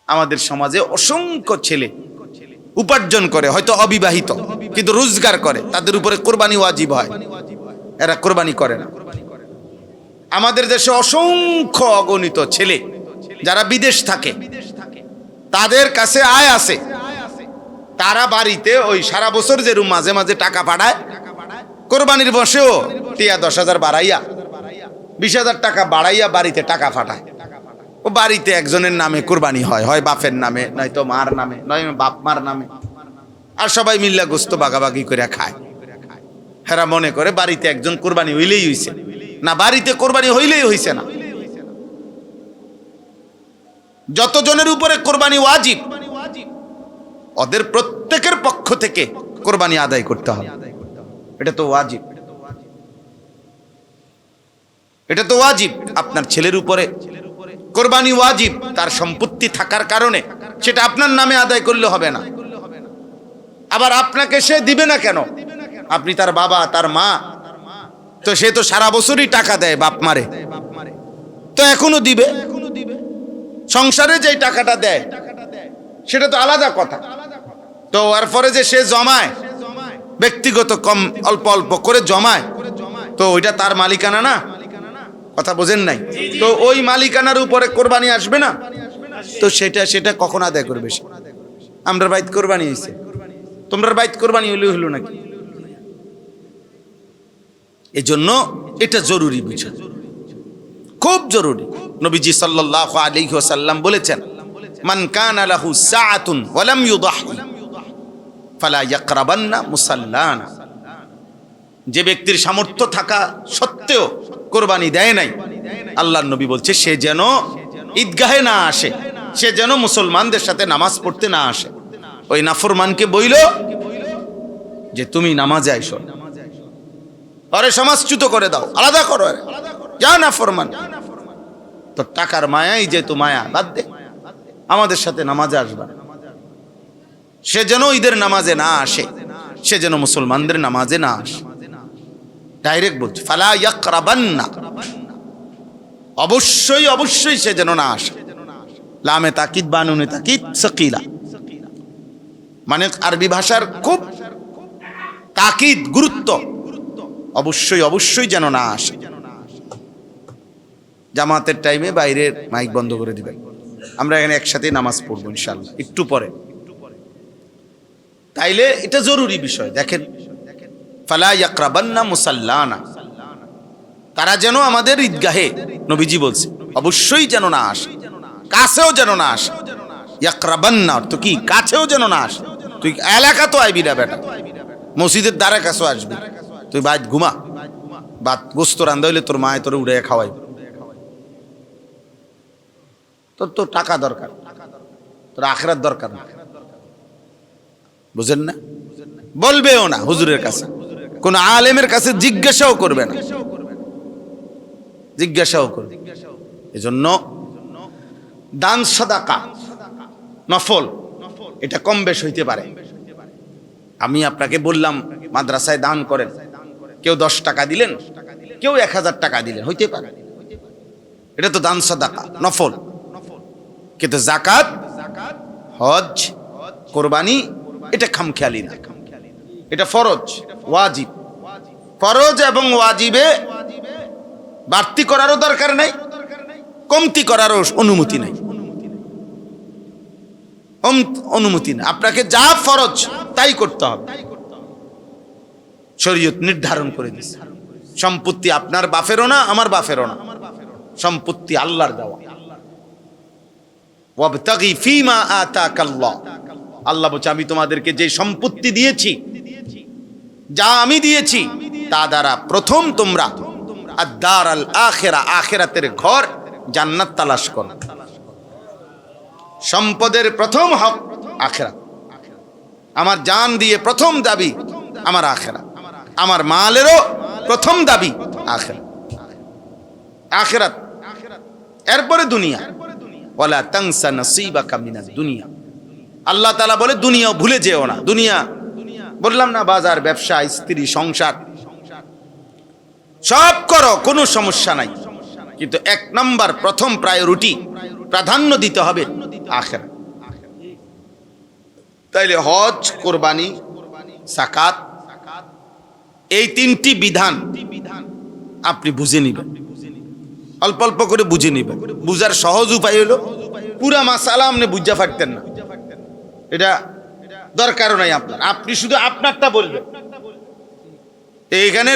আমাদের সমাজে অসংখ্য ছেলে উপার্জন করে, হয়তো অবিবাহিত, কিন্তু রোজগার করে, তাদের উপরে কোরবানি ওয়াজিব হয়, এরা কোরবানি করে না। আমাদের দেশে অসংখ্য অগণিত ছেলে যারা বিদেশ থাকে, তাদের কাছে আয় আছে, তারা বাড়িতে ওই সারা বছর যে মাঝে মাঝে টাকা পাঠায়, কোরবানির বসেও টিয়া 10,000 বাড়াইয়া 20,000 টাকা বাড়াইয়া বাড়িতে টাকা পাঠায়। ও বাড়িতে একজনের নামে কোরবানি হয়, হয় বাপের নামে, নয়তো মার নামে, নয় বাপ মার নামে, আর সবাই মিল্লা গোস্ত বাগাবাগি করে খায়। হেরা মনে করে বাড়িতে একজন কোরবানি হইলেই হইছে, না, বাড়িতে কোরবানি হইলেই হইছে না। যতজনের উপরে কোরবানি ওয়াজিব, ওদের প্রত্যেকের পক্ষ থেকে কোরবানি আদায় করতে হবে। এটা তো ওয়াজিব, এটা তো ওয়াজিব। আপনার ছেলের উপরে কোরবানি ওয়াজিব, তার সম্পত্তি থাকার কারণে সেটা আপনার নামে আদায় করলে হবে না। আবার আপনাকে সে দিবে না কেন? আপনি তার বাবা, তার মা, তো সে তো সারা বছরই টাকা দেয় বাপ মারে, তো এখনো দিবে। সংসারে যে টাকাটা দেয় সেটা তো আলাদা কথা। তো এরপরে যে সে জমায়, ব্যক্তিগত কম অল্প অল্প করে জমায়, তো ওইটা তার মালিকানা না? কথা বোঝেন নাই? তো ওই মালিকানার উপরে কোরবানি আসবে না, তো সেটা কখন আদায় করবে সে? আমরা বাইত কোরবানি হইছে, তোমরা বাইত কোরবানি হইলো নাকি? এজন্য এটা জরুরি বিষয়, খুব জরুরি। নবীজি সাল্লাল্লাহু আলাইহি ওয়াসাল্লাম বলেছেন, মান কানা লাহু সাআতুন ওয়া লাম ইউদাহি ফালা ইয়াকরাবান্না মুসাল্লানা। যে ব্যক্তির সামর্থ্য থাকা সত্ত্বেও কোরবানি দেয় নাই, আল্লাহর নবী বলছে সে যেন ঈদগাহে না আসে, সে যেন মুসলমানদের সাথে নামাজ পড়তে না আসে। ওই নাফরমানকে বইল যে তুমি নামাজে আইসো, আরে সমাজচ্যুত করে দাও, আলাদা করো, যা নাফরমান, তোর টাকার মায়াই যেহেতু মায়া, বাদ দে, আমাদের সাথে নামাজে আসবা। সে যেন ঈদের নামাজে না আসে, সে যেন মুসলমানদের নামাজে না আসে। ডাইরেক্ট বলছে ফালা ইয়াকরাবান্না, অবশ্যই অবশ্যই সে যেন না আসে। লামে তাকিদ বানুনে তাকিদ সাকিলা, মানে আরবি ভাষার খুব তাকিদ, গুরুত্ব, অবশ্যই অবশ্যই যেন না আসে। জামাতের টাইমে বাইরের মাইক বন্ধ করে দিবেন, আমরা এখানে একসাথে নামাজ পড়বো ইনশাআল্লাহ একটু পরে। তাইলে এটা জরুরি বিষয়। দেখেন, ফালা ইয়াকরাবান্না মুসাল্লানা, তারা যেন আমাদের ঈদগাহে, নবীজি বলছে অবশ্যই যেন না আসে, কাছেও যেন না আসে। ইয়াকরাবান্না তো কি? কাছেও যেন না আসে। তুই এলাকা তো আইবি না বেটা, মসজিদের দ্বারা কাছেও আসবি, তুই বাইত ঘুমা, বাত গোস্ত রান্দা হইলে তোর মায়ে তোর উড়ে খাওয়াই, তোর তো টাকা দরকার, তোর আখিরাত দরকার না। বুঝেন না? বলবেও না হুজুরের কাছে, কোন আলেমের কাছে জিজ্ঞাসাও করবে না, জিজ্ঞাসাও করবে। এজন্য দান সাদাকা নফল, এটা কম বেশ হইতে পারে। আমি আপনাকে বললাম মাদ্রাসায় দান করেন, কেউ 10 টাকা দিলেন, কেউ 1000 টাকা দিলেন, হইতে পারে, এটা তো দান সাদাকা নফল। কিন্তু যাকাত, হজ, কোরবানি এটা খামখেয়ালি না, এটা ফরজ, ওয়াজিব। ফরজ এবং ওয়াজিবে বাড়তি করারও দরকার নাই, কমতি করারও অনুমতি নাই, অনুমতি না। আপনাকে যা ফরজ তাই করতে হবে, শরীয়ত নির্ধারণ করে দিয়েছে। সম্পত্তি আপনার বাপেরও না, আমার বাপেরও না, সম্পত্তি আল্লাহর দেওয়া। ওয়াবতাগি ফীমা আতাকাল্লাহ, আল্লাহ বলছে আমি তোমাদেরকে যে সম্পত্তি দিয়েছি, যা আমি দিয়েছি, তা দ্বারা প্রথম তোমরা আদ-দার আল আখিরা, আখিরাতের ঘর জান্নাত তালাশ করো। সম্পদের প্রথম হক আখিরাত। আমার জান দিয়ে প্রথম দাবি আমার আখিরাত, আমার মালেরও প্রথম দাবি আখিরাত, আখিরাত, এরপরে দুনিয়া। ওয়ালা তানসা নসীবাকা মিনাদ দুনিয়া, আল্লাহ তাআলা বলে দুনিয়া ভুলে যেও না। দুনিয়া বললাম না, বাজার, ব্যবসা, স্ত্রী, সংসার সব করো, কোনো সমস্যা নাই, কিন্তু 1 নাম্বার প্রথম প্রায়োরিটি, প্রাধান্য দিতে হবে আখিরাত। তাইলে হজ, কোরবানি, যাকাত এই তিনটি বিধান আপনি বুঝে নিবেন, অল্প অল্প করে বুঝে নিবেন। বুঝার সহজ উপায় হলো পুরা মাসালা আপনি বুঝা পারতেন না, এটা দরকারও নাই আপনার, আপনি শুধু আপনারটা বলবেন। এইখানে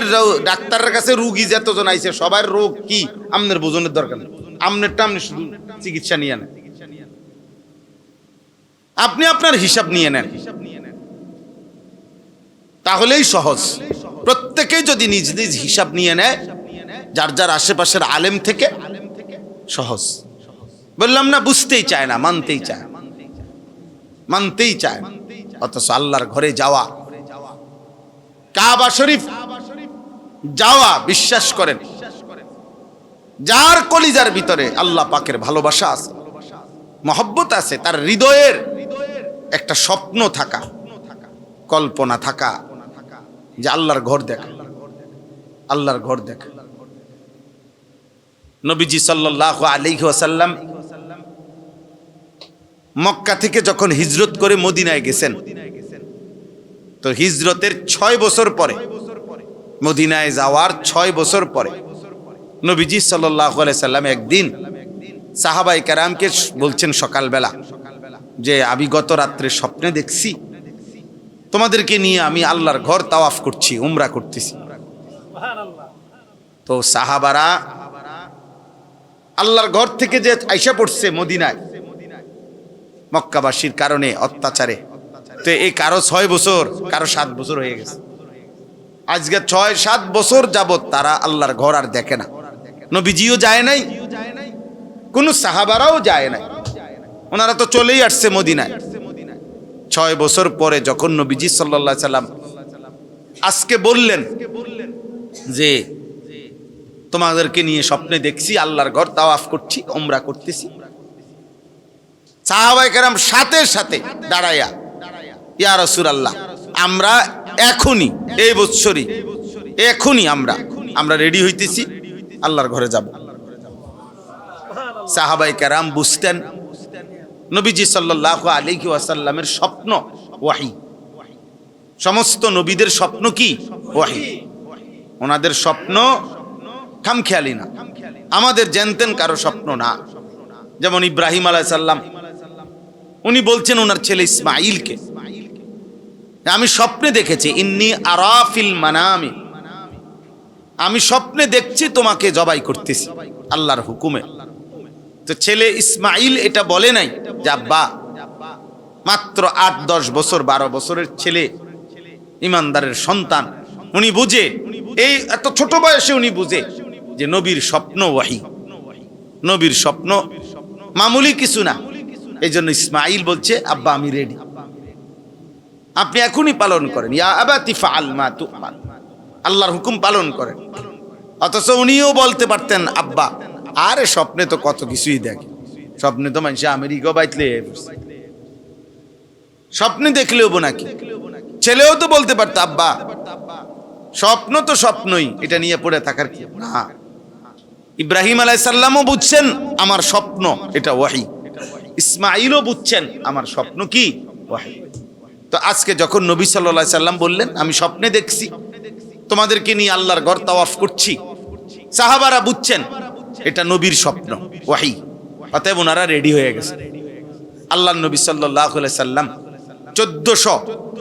ডাক্তারের কাছে রুগী যতজন আইছে সবার রোগ কি আপনার বোঝনের দরকার নেই, আপনারটা আপনি শুধু চিকিৎসা নিয়ে নেন, আপনি আপনার হিসাব নিয়ে নেন, তাহলেই সহজ। প্রত্যেকেই যদি নিজ নিজ হিসাব নিয়ে নেয় যার যার আশেপাশের আলেম থেকে, সহজ। বললাম না, বুঝতেই চায় না, মানতেই চায়, মানতেই চায়। অথচ আল্লাহর ঘরে যাওয়া, কাবা শরীফ যাওয়া, বিশ্বাস করেন যার কলিজার ভিতরে আল্লাহ পাকের ভালোবাসা আছে, মহব্বত আছে, তার হৃদয়ের একটা স্বপ্ন থাকা, কল্পনা থাকা যে আল্লাহর ঘর দেখা, আল্লাহর ঘর দেখা। নবীজি সাল্লাল্লাহু আলাইহি ওয়াসাল্লাম মক্কা থেকে যখন হিজরত করে মদিনায় গেছেন, তো হিজরতের 6 বছর পরে, মদিনায় যাওয়ার 6 বছর পরে নবীজি সাল্লাল্লাহু আলাইহি সাল্লাম একদিন সাহাবায়ে কেরামকে বলছেন সকালবেলা যে আমি গত রাত্রে স্বপ্নে দেখছি তোমাদেরকে নিয়ে আমি আল্লাহর ঘর তাওয়াফ করছি, উমরা করতেছি। তো সাহাবারা আল্লাহর ঘর থেকে যে আইসা পড়ছে মদিনায় মক্কাবাসীর কারণে অত্যাচারে, তো এই কারো 6 বছর, কারো 7 বছর হয়ে গেছে। আজকে 6-7 বছর যাবত তারা আল্লাহর ঘর আর দেখে না। নবীজিও যায় নাই, কোন সাহাবারাও যায় নাই, ওনারা তো চলেই আসছে মদিনায়। 6 বছর পরে যখন নবীজি সাল্লাল্লাহু আলাইহি সাল্লাম আজকে বললেন যে তোমাদেরকে নিয়ে স্বপ্নে দেখছি আল্লাহর ঘর তাওয়াফ করছি, উমরা করতেছি, সাহাবায়ে কেরাম সাথে সাথে দাঁড়ায়া, ইয়া রাসূলুল্লাহ আমরা এখনই, এই বছরই এখনই আমরা রেডি হইতেছি, আল্লাহর ঘরে যাব। সাহাবায়ে কেরাম বুঝতেন নবীজি সাল্লাল্লাহু আলাইহি ওয়াসাল্লামের স্বপ্ন ওয়াহী, সমস্ত নবীদের স্বপ্ন কি ওয়াহী, ওনাদের স্বপ্ন খামখেয়ালি না, আমাদের জানতেন কারো স্বপ্ন না। যেমন ইব্রাহিম আলাইহিস সালাম, উনি বলছেন ওনার ছেলে ইসমাঈলকে, আমি স্বপ্নে দেখেছি, ইন্নী আরা ফিল মানামি, আমি স্বপ্নে দেখছি তোমাকে জবাই করতেছি আল্লাহর হুকুমে। তো ছেলে ইসমাঈল এটা বলে নাই যে আব্বা, মাত্র 8-10 বছর 12 বছরের ছেলে, ইমানদারের সন্তান, উনি বুঝে, এই এত ছোট বয়সে উনি বুঝে যে নবীর স্বপ্ন ওয়াহী, নবীর স্বপ্ন মামুলি কিছু না। এই জন্য ইসমাঈল বলছে আব্বা আমি রেডি, আপনি এখনই পালন করেন, ইয়া আবাতি ফাআল মা তু'মার, আল্লাহর হুকুম পালন করেন। অথচ উনিও বলতে পারতেন আব্বা, আরে স্বপ্নে তো কত কিছুই দেখে, স্বপ্নে তো মানুষ আমেরিকা বাইতলে, স্বপ্নে দেখলেও নাকি। ছেলেও তো বলতে পারত আব্বা স্বপ্ন তো স্বপ্নই, এটা নিয়ে পড়ে থাকার কি না। ইব্রাহিম আলাইহিস সালামও বুঝছেন আমার স্বপ্ন এটা ওয়াহী, ইসমাঈলও বুঝছেন আমার স্বপ্ন কি ওয়াহী। তো আজকে যখন নবী সাল্লাল্লাহু আলাইহি সাল্লাম বললেন আমি স্বপ্নে দেখছি তোমাদেরকে নিয়ে আল্লাহর ঘর তাওয়াফ করছি, সাহাবারা বুঝছেন এটা নবীর স্বপ্ন ওয়াহী, অতএব ওনারা রেডি হয়ে গেছে। আল্লাহর নবী সাল্লাল্লাহু আলাইহি সাল্লাম 1400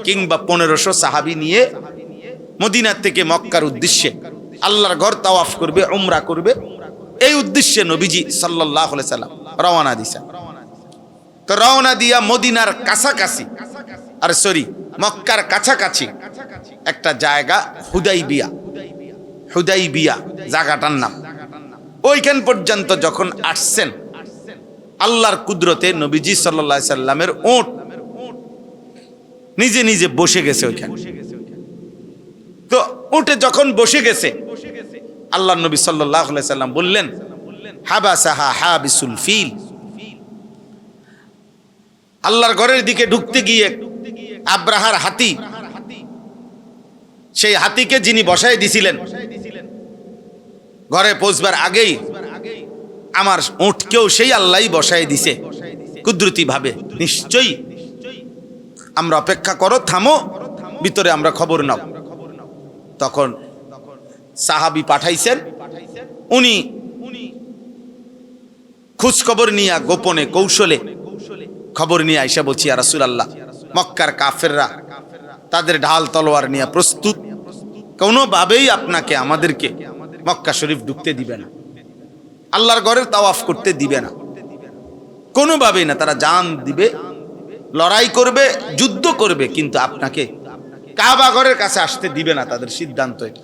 কিংবা 1500 সাহাবী নিয়ে মদিনা থেকে মক্কার উদ্দেশ্যে আল্লাহর ঘর তাওয়াফ করবে, উমরা করবে, এই উদ্দেশ্যে নবীজি সাল্লাল্লাহু আলাইহি সাল্লাম রওনা দিয়েছেন। তো রওনা দিয়া মদিনার কাছাকাছি, আর সরি মক্কার কাছাকাছি একটা জায়গা হুদাইবিয়া, হুদাইবিয়া জায়গাটার নাম, ওইখান পর্যন্ত যখন আসছেন আল্লাহর কুদরতে নবীজি সাল্লাল্লাহু আলাইহি সাল্লামের উট নিজে নিজে বসে গেছে ওইখানে। তো উটে যখন বসে গেছে আল্লাহর নবী সাল্লাল্লাহু আলাইহি সাল্লাম বললেন হাবাসাহা হাবিসুল ফিল, আল্লাহর ঘরের দিকে ঢুকতে গিয়ে আব্রাহার হাতি, সেই হাতিকে যিনি বসায় দিছিলেন ঘরে পৌঁছবার আগেই আমার উটকেও সেই আল্লাহই বসায় দিছে কুদরতি ভাবে। নিশ্চয়ই আমরা অপেক্ষা করো, থামো, ভিতরে আমরা খবর নাও। তখন সাহাবী পাঠাইছেন, উনি খোঁজ খবর নিয়ে গোপনে কৌশলে খবর নিয়ে আইসা বলছি, ইয়া রাসূলুল্লাহ, মক্কার কাফেররা তাদের ঢাল তলোয়ার নিয়ে প্রস্তুত, কোনোভাবেই আপনাকে আমাদেরকে মক্কা শরীফ ঢুকতে দিবে না, আল্লাহর ঘরের তাওয়াফ করতে দিবে না, কোনোভাবেই না। তারা জান দিবে, লড়াই করবে, যুদ্ধ করবে, কিন্তু আপনাকে কাবা ঘরের কাছে আসতে দিবে না, তাদের সিদ্ধান্ত এটা।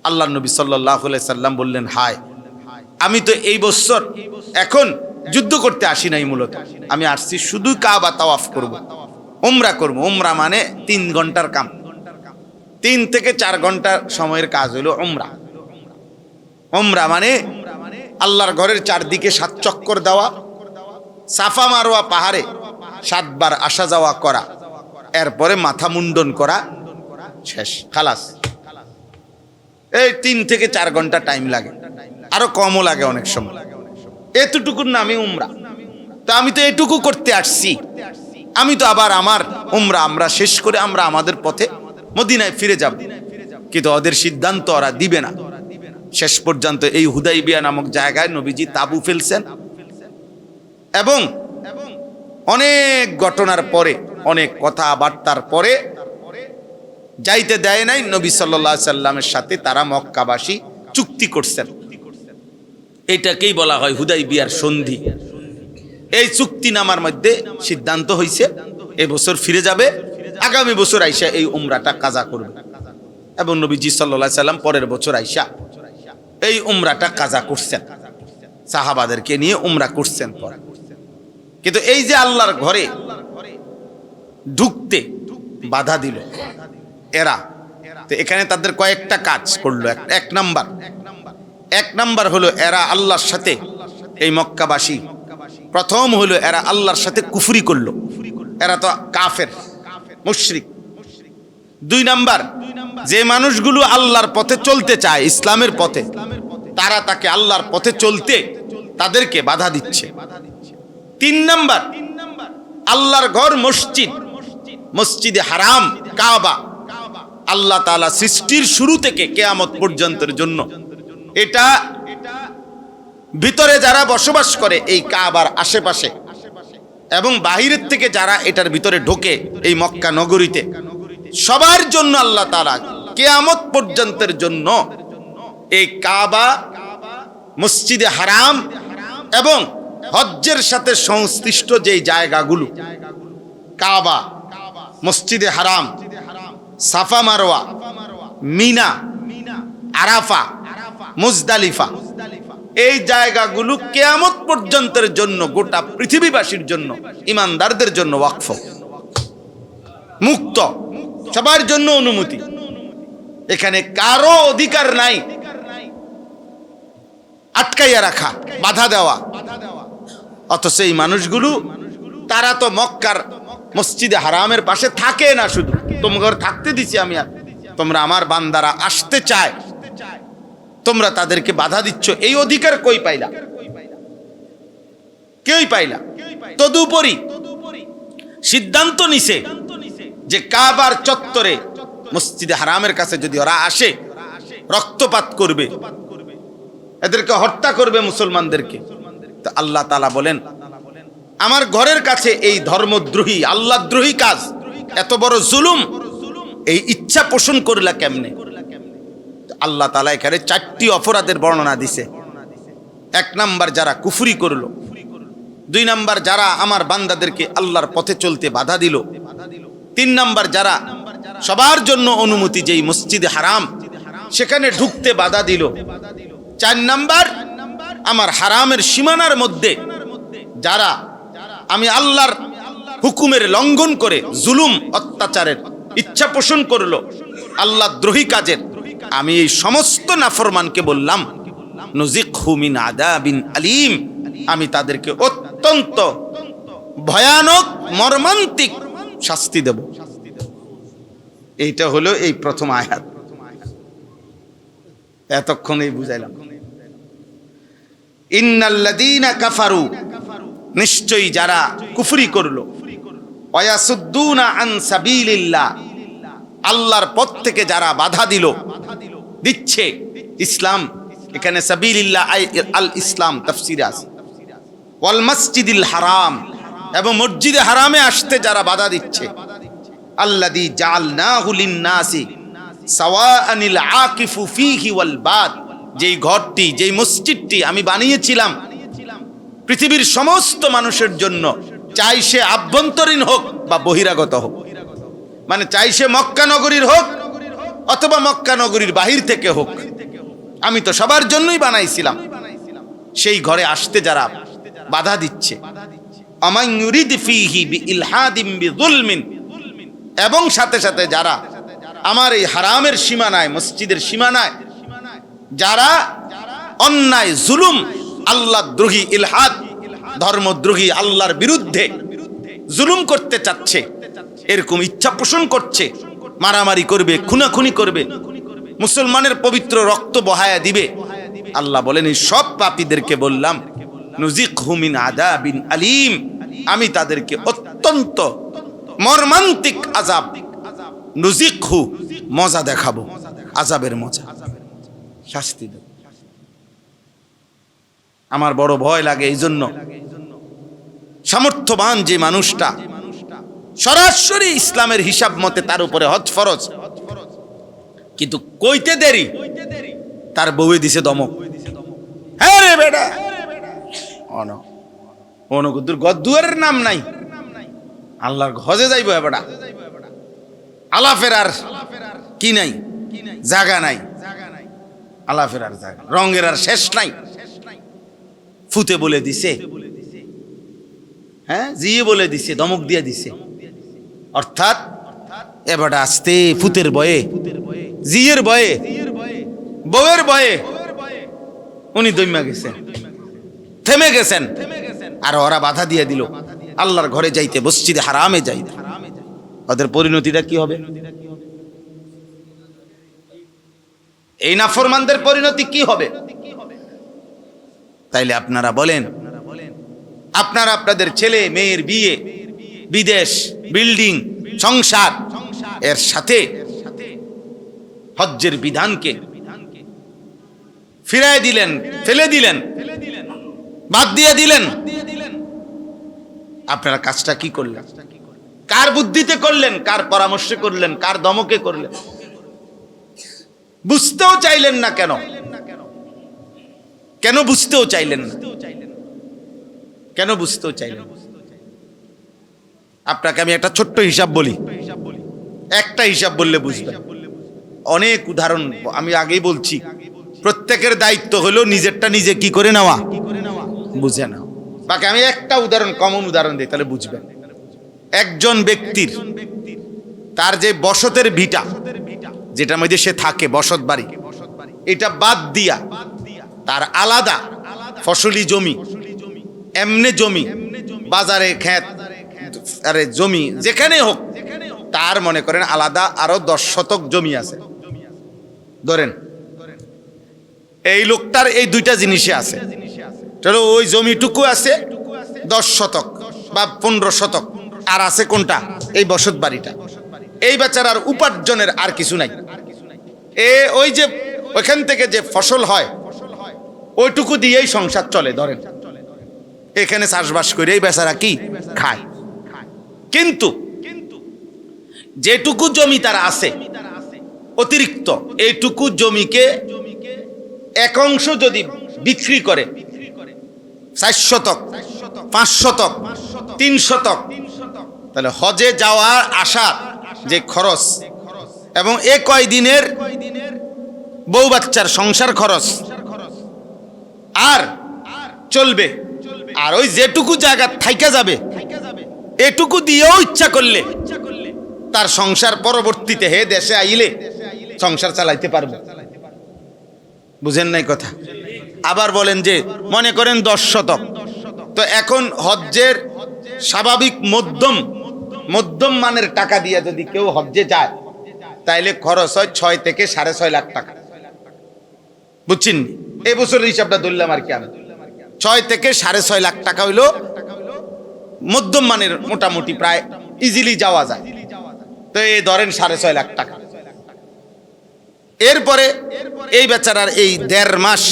আল্লাহর নবী সাল্লাল্লাহু আলাইহি সাল্লাম বললেন, হায়, আমি তো এই বছর এখন যুদ্ধ করতে আসি নাই, মূলত আমি আসছি শুধু কাবা তাওয়াফ করব, উমরা করব। উমরা মানে 3 ঘন্টার কাম, 3 থেকে 4 ঘন্টা সময়ের কাজ হলো উমরা। উমরা মানে আল্লাহর ঘরের চারদিকে 7 চক্কর দেওয়া, সাফা মারওয়া পাহাড়ে 7 বার আসা যাওয়া করা, এরপরে মাথা মুন্ডন করা, শেষ, খালাস। এই 3 থেকে 4 ঘন্টা টাইম লাগে, আরো কমও লাগে অনেক সময়। এতটুকুর নামই উমরা। তো আমি তো এটুকু করতে আসছি, আমি তো আবার আমার উমরা আমরা শেষ করে আমরা আমাদের পথে মদিনায় ফিরে যাব, কিন্তু ওদের সিদ্ধান্ত ওরা দিবে না। শেষ পর্যন্ত এই হুদাইবিয়া নামক জায়গায় নবীজি তাবু ফেলছেন, এবং অনেক ঘটনার পরে, অনেক কথাবার্তার পরে যাইতে দেয় নাই। নবী সাল্লাল্লাহু আলাইহি সাল্লামের সাথে তারা মক্কাবাসী চুক্তি করছেন, এটাকেই বলা হয় হুদাইবিয়ার সন্ধি। এই চুক্তিনামার মধ্যে সিদ্ধান্ত হয়েছে এই বছর ফিরে যাবে, আগামী বছর আইসা এই উমরাটা কাজা করবে। এবং নবীজি সাল্লাল্লাহু আলাইহি সাল্লাম পরের বছর আইসা এই উমরাটা কাজা করছেন, সাহাবাদেরকে নিয়ে উমরা করছেন পরে। কিন্তু এই যে আল্লাহর ঘরে ঢুকতে বাধা দিল এরা, তো এখানে তাদের কয়েকটা কাজ করলো। এক নাম্বার হলো এরা আল্লাহর সাথে, এই মক্কাবাসী প্রথম হলো এরা আল্লাহর সাথে কুফরি করলো, এরা তো কাফের মুশরিক। 2 নাম্বার, যে মানুষগুলো আল্লাহর পথে চলতে চায়, ইসলামের পথে, তারা তাকে আল্লাহর পথে চলতে তাদেরকে বাধা দিচ্ছে। 3 নাম্বার, আল্লাহর ঘর মসজিদ, মসজিদে হারাম কাবা, আল্লাহ তাআলা সৃষ্টির শুরু থেকে কিয়ামত পর্যন্তের জন্য এটা ভিতরে যারা বসবাস করে এই কাবার আশেপাশে, এবং বাহিরের থেকে যারা এটার ভিতরে ঢোকে এই মক্কা নগরীতে, সবার জন্য আল্লাহ তাআলা কিয়ামত পর্যন্তের জন্য এই কাবা, মসজিদে হারাম এবং হজ্জের সাথে সংশ্লিষ্ট যেই জায়গাগুলো, কাবা, মসজিদে হারাম, সাফা মারওয়া, মিনা, আরাফা, মুজদালিফা, এই জায়গাগুলো কিয়ামত পর্যন্তের জন্য, গোটা পৃথিবীবাসীর জন্য, ইমানদারদের জন্য ওয়াকফ, মুক্ত, সবার জন্য অনুমতি। এখানে কারো অধিকার নাই আটকাইয়া রাখা, বাধা দেওয়া। অথচ এই মানুষগুলো, তারা তো মক্কার মসজিদে হারামের পাশে থাকে না, শুধু তোমার থাকতে দিছি আমি, আর তোমরা আমার বান্দারা আসতে চায়, তোমরা তাদেরকে বাধা দিচ্ছ। এই অধিকার কই পাইলা? কেউই পাইলা। তদুপরি সিদ্ধান্ত নিছে যে কাবার চত্বরে মসজিদে হারামের কাছে যদি ওরা আসে, রক্তপাত করবে, এদেরকে হত্যা করবে, মুসলমানদেরকে। তো আল্লাহ তাআলা বলেন, আমার ঘরের কাছে এই ধর্মদ্রোহী, আল্লাহদ্রোহী কাজ, এত বড় জুলুম, এই ইচ্ছা পোষণ করলা কেমনে? আল্লাহ তাআলা এখানে 4টি অপরাধের বর্ণনা দিছে। 1 নাম্বার, যারা কুফরি করলো। 2 নাম্বার, যারা আমার বান্দাদেরকে আল্লাহর পথে চলতে বাধা দিল। 3 নাম্বার, যারা সবার জন্য অনুমতি যেই মসজিদে হারাম সেখানে ঢুকতে বাধা দিল। 4 নাম্বার, আমার হারামের সীমানার মধ্যে যারা আমি আল্লাহর হুকুমের লঙ্ঘন করে জুলুম অত্যাচারের ইচ্ছা পোষণ করলো, আল্লাহ দ্রোহী কাজের, আমি এই সমস্ত নাফরমানকে বললাম, নুজিকহু মিন আযাবিন আলীম, আমি তাদেরকে অত্যন্ত ভয়ানক মর্মান্তিক শাস্তি দেব। এইটা হলো এই প্রথম আয়াত। এতক্ষণেই বুঝাইলাম। ইন্নাল্লাযীনা কাফারু, নিশ্চয়ই যারা কুফরি করলো, ওয়ায়াসুদ্দুনা আন সাবিলিল্লাহ, আল্লাহর পথ থেকে যারা বাধা দিচ্ছে। ইসলাম এখানে সাবিলিল্লাহ আল ইসলাম তাফসীরে আছে। ওয়াল মসজিদিল হারাম, এবং মসজিদে হারামে আসতে যারা বাধা দিচ্ছে। আল্লাযী জাআলনাহু লিন-নাসি সাওয়াআনিল আকিফু ফীহি ওয়াল বাদ, যেই ঘরটি, যেই মসজিদটি আমি বানিয়েছিলাম পৃথিবীর সমস্ত মানুষের জন্য, চাই সে আভ্যন্তরীণ হোক বা বহিরাগত হোক, মানে চাই সে মক্কা নগরীর হোক অথবা মক্কা নগরীর বাহির থেকে হোক, আমি তো সবার জন্যই বানাইছিলাম। সেই ঘরে আসতে যারা বাধা দিচ্ছে, আমান ইউরিদ ফীহি বিইলহাদিন বিযুলমিন, এবং সাথে সাথে যারা আমার এই হারামের সীমানায়, মসজিদের সীমানায় যারা অন্যায়, জুলুম, আল্লাহদ্রোহী, ইলহাদ, ধর্মদ্রোহী, আল্লাহর বিরুদ্ধে জুলুম করতে চাচ্ছে, এরকম ইচ্ছা পোষণ করছে, মারামারি করবে, খুনাখুনি করবে, মুসলমানের পবিত্র রক্ত বহায়া দিবে, আল্লাহ বলেন এই সব পাপীদেরকে বললাম নুজিকহু মিন আযাবিন আলীম, আমি তাদেরকে অত্যন্ত মর্মান্তিক আযাব, নুজিকহু মজা দেখাবো, আযাবের মজা, শাস্তি দেব। আমার বড় ভয় লাগে এই জন্য, সামর্থ্যবান যে মানুষটা সরাসরি ইসলামের হিসাব মতে তার উপরে হজ ফরজ, কিন্তু কইতে দেরি, তার বউয়ে দিছে দমক, হ্যাঁ রে বেটা অনুগুদ্দুর গদ্দুয়ারের নাম নাই, আল্লাহর হজে যাইব বেটা, আলাফের আর কি নাই, জায়গা নাই, আলাফের আর জায়গা, রঙের আর শেষ নাই, ফুতে বলে দিছে, হ্যাঁ জিয়ে বলে দিছে, দমক দিয়ে দিছে, অর্থাৎ এবার আসতে ফুতের বয়ে, জিয়ের বয়ে, বউয়ের বয়ে উনি দইমা গেছেন, থেমে গেছেন, আর ওরা বাধা দিয়ে দিল আল্লাহর ঘরে যাইতে, মসজিদে হারামে যাইতে। ওদের পরিণতিটা কি হবে? এই নাফরমানদের পরিণতি কি হবে? তাইলে আপনারা বলেন, আপনারা আপনাদের ছেলে মেয়ের বিয়ে, বিদেশ, বিল্ডিং, সংসার, এর সাথে হজ্জের বিধানকে ফিরায় দিলেন, ফেলে দিলেন, বাদ দিয়ে দিলেন। আপনারা কাজটা কি করলেন? কার বুদ্ধিতে করলেন? কার পরামর্শে করলেন? কার দমকে করলেন? বুঝতেও চাইলেন না কেন? কেন বুঝতেও চাইলেন না? কেন বুঝতেও চাইলেন? আপনাকে আমি একটা ছোট্ট হিসাব বলি, একটা হিসাব বললে বুঝবেন। অনেক উদাহরণ আমি আগেই বলছি, প্রত্যেকের দায়িত্ব হলো নিজেরটা নিজে কি করে নেওয়া, বুঝে নাও। বাকি আমি একটা উদাহরণ, কমন উদাহরণ দিই, তাহলে বুঝবেন। একজন ব্যক্তির তার যে বসতের ভিটা, যেটার মধ্যে সে থাকে, বসত বাড়ি, এটা বাদ দিয়া তার আলাদা ফসলি জমি, এমনে জমি, বাজারে ক্ষেত, আরে জমি যেখানে হোক, তার মনে করেন আলাদা আরো 10 শতক জমি আছে ধরেন। এই লোকটার এই দুইটা জিনিসে আছে, চলো ওই জমিটুকু আছে 10 শতক বা 15 শতক, আর আছে কোনটা? এই বসত বাড়িটা। এই বেচারার উপার্জনের আর কিছু নাই, ওই যে ওইখান থেকে যে ফসল হয় ওইটুকু দিয়েই সংসার চলে ধরেন, এখানে চাষবাস করে এই বেচারা কি খায়। কিন্তু যেটুকু জমি তার আছে অতিরিক্ত, এইটুকু জমিকে এক অংশ যদি বিক্রি করে 4 শতক, 5 শতক, 3 শতক, তাহলে হজে যাওয়ার আসার যে খরচ এবং এ কয়দিনের বউ বাচ্চার সংসার খরচ আর চলবে, আর ওই যেটুকু জায়গা থাইকা যাবে এটুকু দিয়েও ইচ্ছা করলে তার সংসার পরবর্তীতে হে দেশে আইলে সংসার চালাইতে পারবে। বুঝেন নাই কথা? আবার বলেন যে মনে করেন 10 শতক, তো এখন হজ্জের স্বাভাবিক মধ্যম মানের টাকা দিয়ে যদি কেউ হজ্জে যায়, তাইলে খরচ হয় 6 থেকে 6.5 লাখ টাকা। বুঝছেন? এই বছরের হিসাবটা ধরলাম আর কি, আমি 6 থেকে 6.5 লাখ টাকা হইলো মধ্যম মানের, মোটামুটি প্রায় ইজিলি যাওয়া যায়। তো এই ধরেন 6.5 লাখ টাকা। এরপরে এই বেচারার এই 1.5 মাস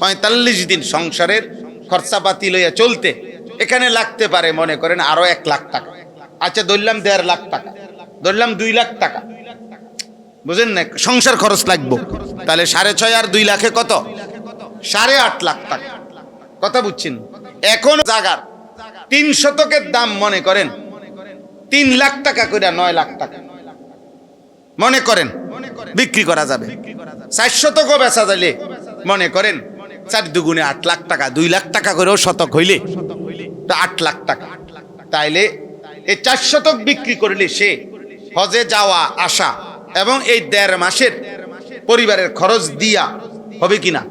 45 দিন সংসারের খরচাপাতি লইয়া চলতে এখানে লাগতে পারে মনে করেন আরো 1 লাখ টাকা। আচ্ছা ধরলাম 1.5 লাখ টাকা, ধরলাম 2 লাখ টাকা, বুঝেন না, সংসার খরচ লাগবো। তাহলে 6.5 আর 2 লাখে কত? 8.5 লাখ টাকা। কথা বুঝছেন? এখন জায়গার 3 শতকের দাম মনে করেন 3 লাখ টাকা করে 9 লাখ টাকা মনে করেন বিক্রি করা যাবে। 4 শতকও বেচা যাইলে মনে করেন 4 দুগুণে 8 লাখ টাকা, 2 লাখ টাকা করেও শতক হইলে তো 8 লাখ টাকা। তাইলে এই 4 শতক বিক্রি করলে সে হজে যাওয়া আসা এবং এই 1.5 মাসের পরিবারের খরচ দিয়া হবে কিনা?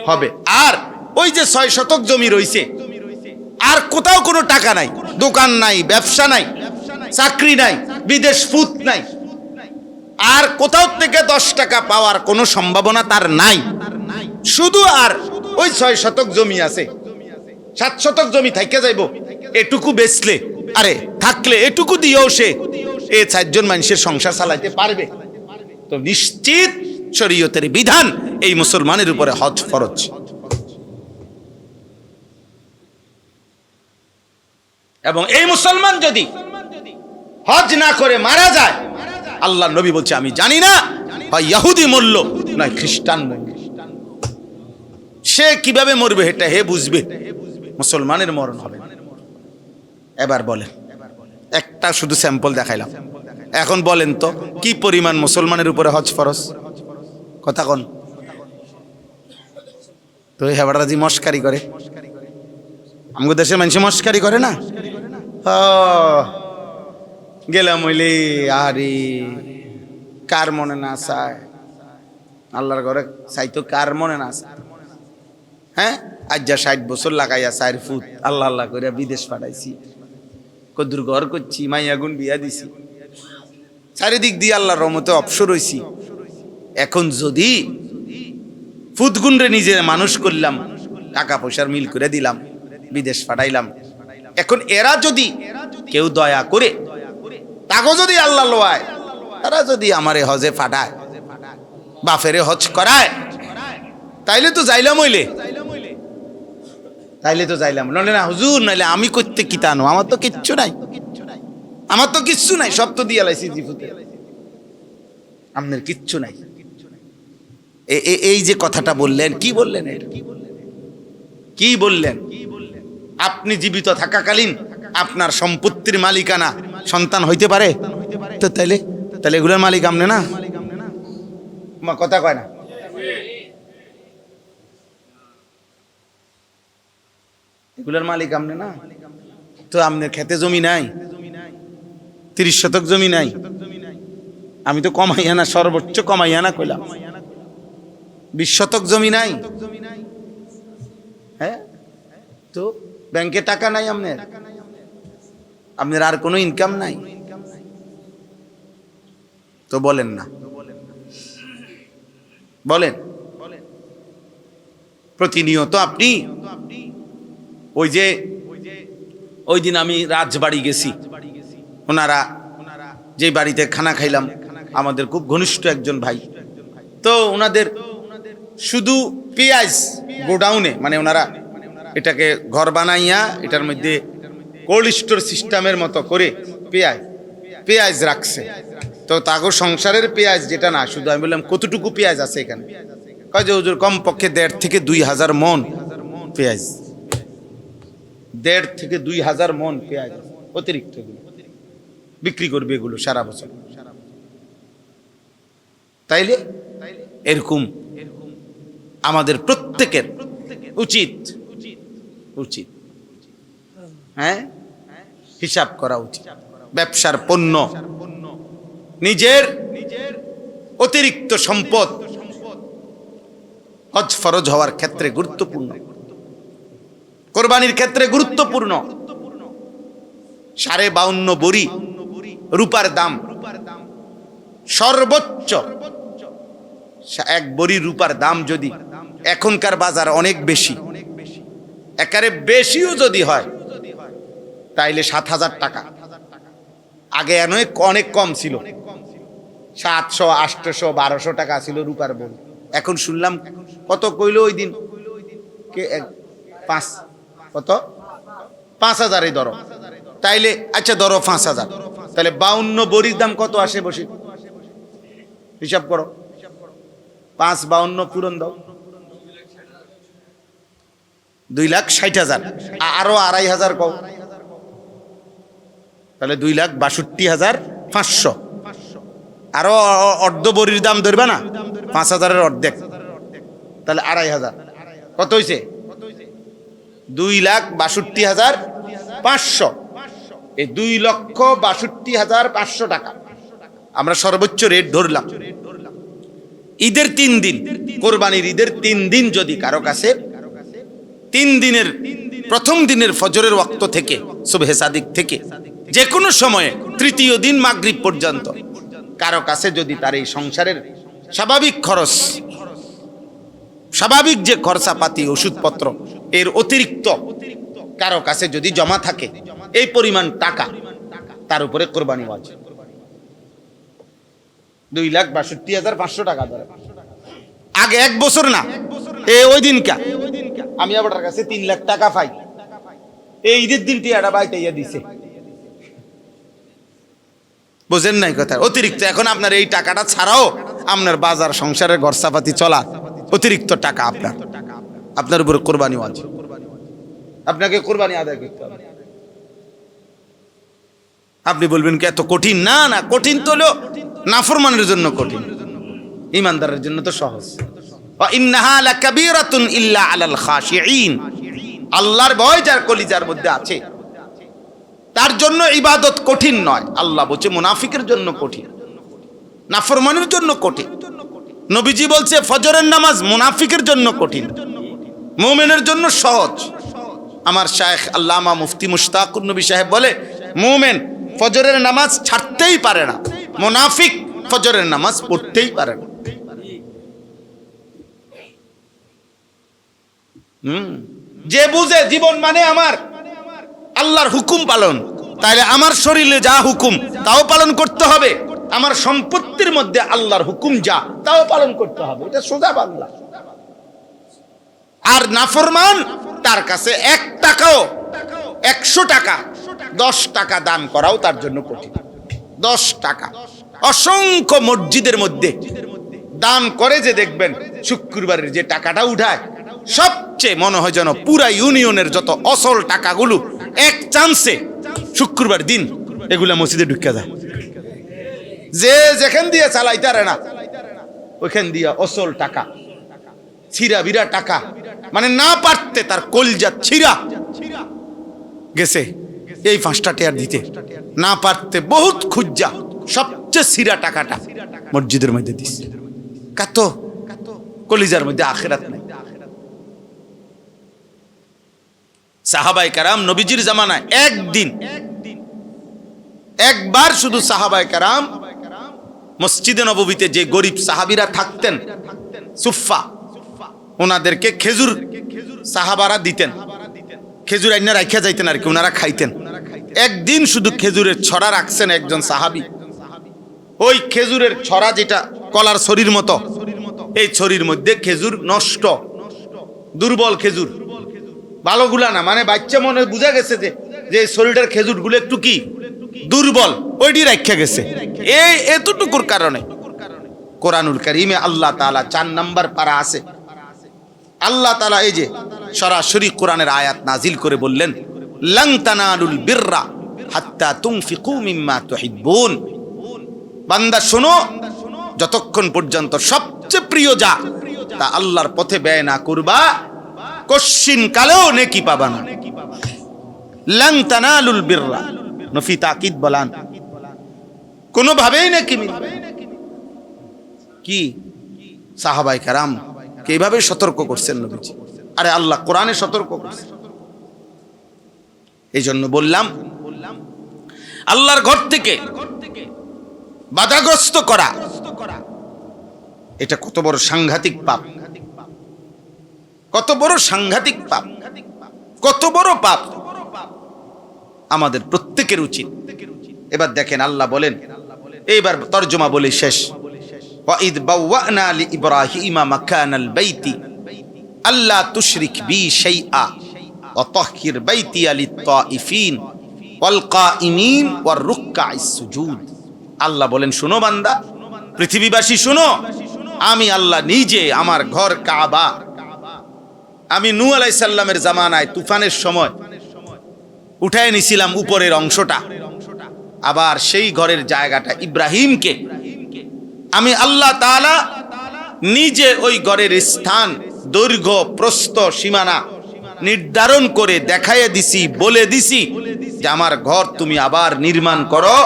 হবে। আর ওই যে 6 শতক জমি রইছে, আর কোথাও কোনো টাকা নাই, দোকান নাই, ব্যবসা নাই, চাকরি নাই, বিদেশ ফুত নাই, আর কোথাও থেকে 10 টাকা পাওয়ার কোনো সম্ভাবনা তার নাই। শুধু আর ওই 6 শতক জমি আছে, 7 শতক জমি থাইকে যাইব, এটুকু বেচলে আরে থাকলে এটুকু দিয়েও সে এই 4 জন মানুষের সংসার চালাইতে পারবে। তো নিশ্চিত শরীয়তের বিধান এই মুসলমানের উপরে হজ ফরজ। এবং এই মুসলমান যদি হজ না করে মারা যায়, আল্লাহ নবী বলছে আমি জানি না হয় ইহুদি মরল নয় খ্রিস্টান মরল, সে কিভাবে মরবে এটা হে বুঝবে, মুসলমানের মরণ হবে। এবার বলেন, একটা শুধু স্যাম্পল দেখাইলাম, এখন বলেন তো কি পরিমাণ মুসলমানের উপরে হজ ফরজ? কথা কোন? তো হেবাড়াজি মস্কারি করে, আমাদের দেশে মানুষ মস্কারি করে না। গেলাম হইলে আরে কার মনে না চায়, আল্লাহর ঘরে চাইতো কার মনে না চায়। হ্যাঁ, আজ যা 60 বছর লাগাইয়া 4 ফুট আল্লাহ আল্লাহ করে বিদেশ পাঠাইছি, কদ্দুর ঘর করছি, মাইয়া গুণ বিয়া দিছি, চারিদিক দিয়ে আল্লাহর রহমতে অবসর হইছি। এখন যদি ফুটগুনরে নিজে মানুষ করলাম, টাকা পয়সার মিল করে দিলাম, বিদেশ পাঠাইলাম, এখন এরা যদি কেউ দয়া করে তাকে যদি আল্লাহ লোয়ায়, তারা যদি আমারে হজে পাঠায়, বাফেরে হজ করায়, তাইলে তো যাইলাম, হইলে তাইলে তো যাইলাম, নইলে না হুজুর, নইলে আমি করতে কি তানো, আমার তো কিচ্ছু নাই, আমার তো কিচ্ছু নাই, সব তো দিয়ে লাইছি জিফুতে, আপনার কিচ্ছু নাই। এই যে কথাটা বললেন, কি বললেন? কি বললেন? আপনি জীবিত থাকাকালীন আপনার সম্পত্তির মালিকানা সন্তান হইতে পারে? তো তাইলে এগুলোর মালিক আপনি না? কথা কয় না? এগুলোর মালিক আপনি না? তো আপনার খেতে জমি নাই, 30 শতক জমি নাই, আমি তো কমাইয়া না, সর্বোচ্চ কমাইয়া না কইলাম, 20 শতক জমি নাই। হ্যাঁ, তো ব্যাংকে টাকা নাই আপনার আর কোনো ইনকাম নাই, তো বলেন না, বলেন। প্রতিনিয়ত আপনি ওই দিন আমি রাজবাড়ি গেছি, ওনারা যে বাড়িতে খানা খাইলাম, আমাদের খুব ঘনিষ্ঠ একজন ভাই, তো ওনাদের শুধু পেঁয়াজ গোডাউনে, মানে ওনারা এটাকে ঘর বানাইয়া এটার মধ্যে কোল্ড স্টোর সিস্টেমের মতো করে পেঁয়াজ রাখছে। তো তাগো সংসারের পেঁয়াজ যেটা না, শুধু আমি বললাম কতটুকু পেঁয়াজ আছে এখানে? কয় যে হুজুর কমপক্ষে 1.5 থেকে 2,000 মন পেঁয়াজ, 1.5 থেকে 2,000 মন পেঁয়াজ অতিরিক্ত বিক্রি করবে এগুলো সারা বছর। তাইলে এরকম আমাদের প্রত্যেকের উচিত হ্যাঁ হিসাব করা উচিত। ব্যবসার পণ্য, নিজের অতিরিক্ত সম্পদ হজ ফরজ হওয়ার ক্ষেত্রে গুরুত্বপূর্ণ, কোরবানির ক্ষেত্রে গুরুত্বপূর্ণ। 52.5 বড়ি রূপার দাম, সর্বোচ্চ 1 বড়ি রূপার দাম যদি এখনকার বাজার অনেক বেশি, একারে বেশিও যদি হয়, তাইলে 7,000 টাকা। আগে অনেক অনেক কম ছিল, 700, 800, 1200 টাকা ছিল রূপার বড়ি। এখন শুনলাম কত কইলো ওই দিন, কে 5, কত 5000 এই ধরো, তাইলে আচ্ছা ধরো 5000, তাহলে 52 বড়ির দাম কত আসে? বসে হিসাব করো, 5 52 পূরণ দাও, 2,60,000, আরো 2,500 কও, তাহলে 2,62,500। আরো অর্ধ বড়ির দাম ধরবে না, 5,000-এর অর্ধেক, তাহলে 2,500, কত হয়েছে? 2,62,500। এই 2,62,500 টাকা আমরা সর্বোচ্চ রেট ধরলাম। ঈদের 3 দিন, কোরবানির ঈদের 3 দিন যদি কারো কাছে 3 দিনের প্রথম দিনের ফজরের ওয়াক্ত থেকে, সুবহে সাদিক থেকে যে কোনো সময়ে তৃতীয় দিন মাগরিব পর্যন্ত কারো কাছে যদি তার এই সংসারের স্বাভাবিক খরচ, স্বাভাবিক যে খরচাপাতি ওষুধপত্র এর অতিরিক্ত কারো কাছে যদি জমা থাকে এই পরিমাণ টাকা, তার উপরে কোরবানি ওয়াজিব। 2,62,500 টাকা ধরে, আগে 1 বছর না, ওই দিন কা আমি আবার কাছে 3 লাখ টাকা পাই, এই ঈদের দিন টিয়াটা বাইতাইয়া দিছে, বুঝেন নাই কথা? অতিরিক্ত এখন আপনার এই টাকাটা ছাড়াও আপনার বাজার সংসারের খরচাপাতি চলা অতিরিক্ত টাকা আপনার উপরে কোরবানি ওয়াজিব, আপনাকে কোরবানি আদায় করতে হবে। আপনি বলবেন কি এত কঠিন? না না, কঠিন তো হলো নাফরমানের জন্য কঠিন, ইমানদারের জন্য তো সহজ। ওয়া ইন্নাহা লাকাবীরাতুন ইল্লা আলাল খাশিঈন, আল্লাহর ভয় যার কলিজার মধ্যে আছে তার জন্য ইবাদত কঠিন নয়। আল্লাহ বলছে মুনাফিকের জন্য কঠিন, নাফরমানের জন্য কঠিন। নবীজি বলছে ফজরের নামাজ মুনাফিকের জন্য কঠিন, মুমিনের জন্য সহজ। আমার শায়েখ আল্লামা মুফতি মুশতাকুর নবী সাহেব বলে মুমিন ফজরের নামাজ ছাড়তেই পারে না, মুনাফিক ফজরের নামাজ পড়তেই পারে না। যে বুঝে জীবন মানে আমার আল্লাহর হুকুম পালন, তাইলে আমার শরীরে যা হুকুম তাও পালন করতে হবে, আমার সম্পত্তির মধ্যে আল্লাহর হুকুম যা তাও পালন করতে হবে, এটা সোজা বাংলা। আর নাফরমান তার কাছে 1 টাকাও, 100 টাকা, 10 টাকা দান করাও তার জন্য কঠিন। 10 টাকা অসংখ্য মসজিদের মধ্যে দান করে, যে দেখবেন শুক্রবারের যে টাকাটা উঠায় সবচেয়ে মনে হয় যেন পুরা ইউনিয়নের যত অসল টাকাগুলো এক চান্সে শুক্রবার দিন এগুলা মসজিদে ঢুকে যায়, যে যেখান দিয়ে চালাইতারে না ওইখান দিয়া অসল টাকা, ছিঁড়া বিরা টাকা, মানে না পারতে তার কলজা ছিঁড়া গেছে এই 5টা টেয়ার দিতে, না পারতে বহুত খুঁজা সবচেয়ে ছিঁড়া টাকাটা মসজিদের মধ্যে দিচ্ছে। কাত কলিজার মধ্যে আখিরাত নাই। সাহাবায়ে কেরাম নবীজির জামানায় একবার শুধু সাহাবায়ে কেরাম মসজিদে নববীতে যে গরিব সাহাবীরা থাকতেন সুফা, ওনাদেরকে খেজুর সাহাবারা দিতেন, খেজুর আইনা রাখিয়া যাইতেন আর কি, ওনারা খাইতেন। একদিন শুধু খেজুরের ছড়া রাখছেন একজন সাহাবী, ওই খেজুরের ছড়া যেটা কলার ছড়ির মতো, এই ছড়ির মধ্যে খেজুর নষ্ট, দুর্বল খেজুর, ভালোগুলা না, মানে বাচ্চা মনে বুঝা গেছে যে শরীরের খেজুরগুলো একটু কি দুর্বল, ওইটি রাখা গেছে। এই এতটুকুর কারণে কোরআনুল কারীমে আল্লাহ তাআলা 4 নম্বর পারা আছে, আল্লাহ তাআলা এই যে সরাসরি কোরআনের আয়াত নাজিল করে বললেন লান তানালুল বিররা হাত্তা তুনফিকু মিম্মা তুহিব্বুন। বান্দা শোনো, যতক্ষণ পর্যন্ত সবচেয়ে প্রিয় যা তা আল্লাহর পথে ব্যয় না করবা কশিন কালেও নেকি পাবা না। লান তানালুল বিররা, নফি তাকিদ বলান কোনোভাবেই নেকি মিলবে। কি সাহাবায়ে কেরাম কিভাবে সতর্ক করছেন নবীজি, আরে আল্লাহ কোরআনে সতর্ক করছে। এই জন্য বললাম আল্লাহর ঘর থেকে বাধাগ্রস্ত করা এটা কত বড় সাংঘাতিক পাপ, কত বড় সাংঘাতিক পাপ, কত বড় পাপ। আমাদের প্রত্যেকের উচিত এবার দেখেন আল্লাহ বলেন, এইবার তরজমা বলে শেষ। ওয়াইদ বাওয়ানা লিইব্রাহিমা মাকানাল বাইতি আল্লা তুশরিক বি শাইআ ওয়া তাহহির বাইতিয়া লিত-তাইফিন ওয়াল কাইমিন ওয়ার রুকআইস সুজুদ। আল্লাহ বলেন, শুনো বান্দা, পৃথিবীবাসী শুনো, আমি আল্লাহ নিজে আমার ঘর কাবা, আমি নূহ আলাইহিস সালামের জামানায় তুফানের সময় উঠায় নিছিলাম উপরের অংশটা, আবার সেই ঘরের জায়গাটা ইব্রাহিমকে আমি আল্লাহ তাআলা নিজে ওই ঘরের স্থান, দৈর্ঘ্য, প্রস্থ, সীমানা নির্ধারণ করে দেখাইয়ে দিছি, বলে দিছি যে আমার ঘর তুমি আবার নির্মাণ করো,